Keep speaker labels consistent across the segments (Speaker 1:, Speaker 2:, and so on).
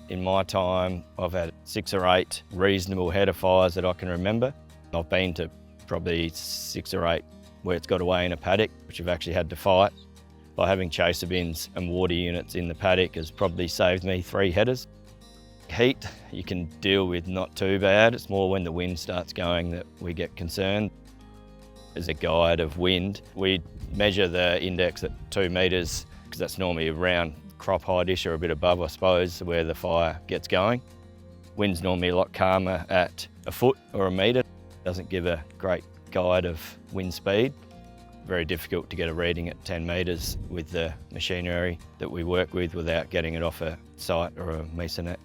Speaker 1: In my time, I've had 6 or 8 reasonable header fires that I can remember. I've been to probably 6 or 8 where it's got away in a paddock, which I've actually had to fight. By having chaser bins and water units in the paddock has probably saved me 3 headers. Heat, you can deal with not too bad. It's more when the wind starts going that we get concerned. As a guide of wind, we measure the index at 2 metres, because that's normally around crop height-ish or a bit above, I suppose, where the fire gets going. Wind's normally a lot calmer at a foot or a metre. Doesn't give a great guide of wind speed. Very difficult to get a reading at 10 metres with the machinery that we work with without getting it off a sight or a mesonet.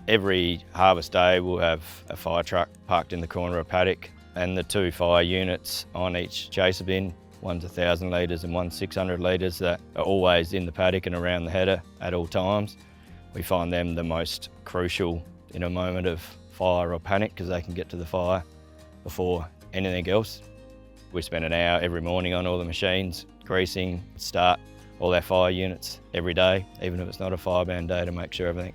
Speaker 1: Every harvest day we'll have a fire truck parked in the corner of a paddock and the 2 fire units on each chaser bin. One's 1,000 litres and one's 600 litres that are always in the paddock and around the header at all times. We find them the most crucial in a moment of fire or panic because they can get to the fire before anything else. We spend an hour every morning on all the machines, greasing, start all our fire units every day, even if it's not a firebound day, to make sure everything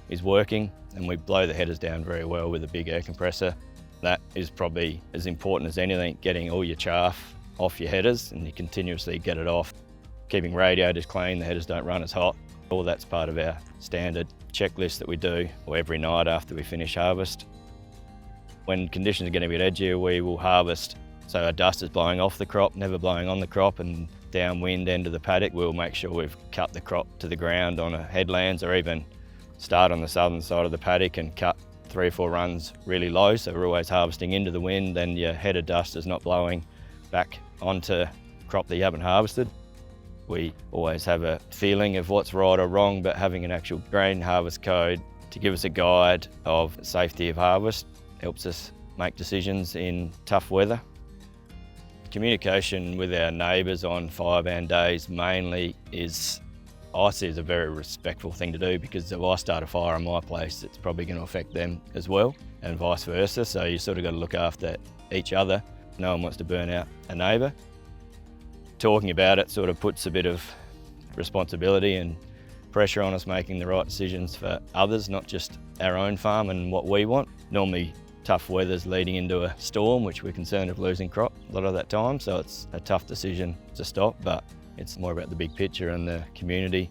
Speaker 1: is working. And we blow the headers down very well with a big air compressor. That is probably as important as anything, getting all your chaff off your headers, and you continuously get it off. Keeping radiators clean, the headers don't run as hot. All that's part of our standard checklist that we do every night after we finish harvest. When conditions are getting a bit edgier, we will harvest so our dust is blowing off the crop, never blowing on the crop, and downwind end of the paddock we'll make sure we've cut the crop to the ground on a headlands, or even start on the southern side of the paddock and cut 3 or 4 runs really low, so we're always harvesting into the wind, then your head of dust is not blowing back onto crop that you haven't harvested. We always have a feeling of what's right or wrong, but having an actual grain harvest code to give us a guide of safety of harvest helps us make decisions in tough weather. Communication with our neighbours on firebound days mainly I see as a very respectful thing to do, because if I start a fire on my place, it's probably going to affect them as well, and vice versa. So you sort of got to look after each other. No one wants to burn out a neighbour. Talking about it sort of puts a bit of responsibility and pressure on us making the right decisions for others, not just our own farm and what we want. Normally tough weather's leading into a storm, which we're concerned of losing crop a lot of that time, so it's a tough decision to stop, but it's more about the big picture and the community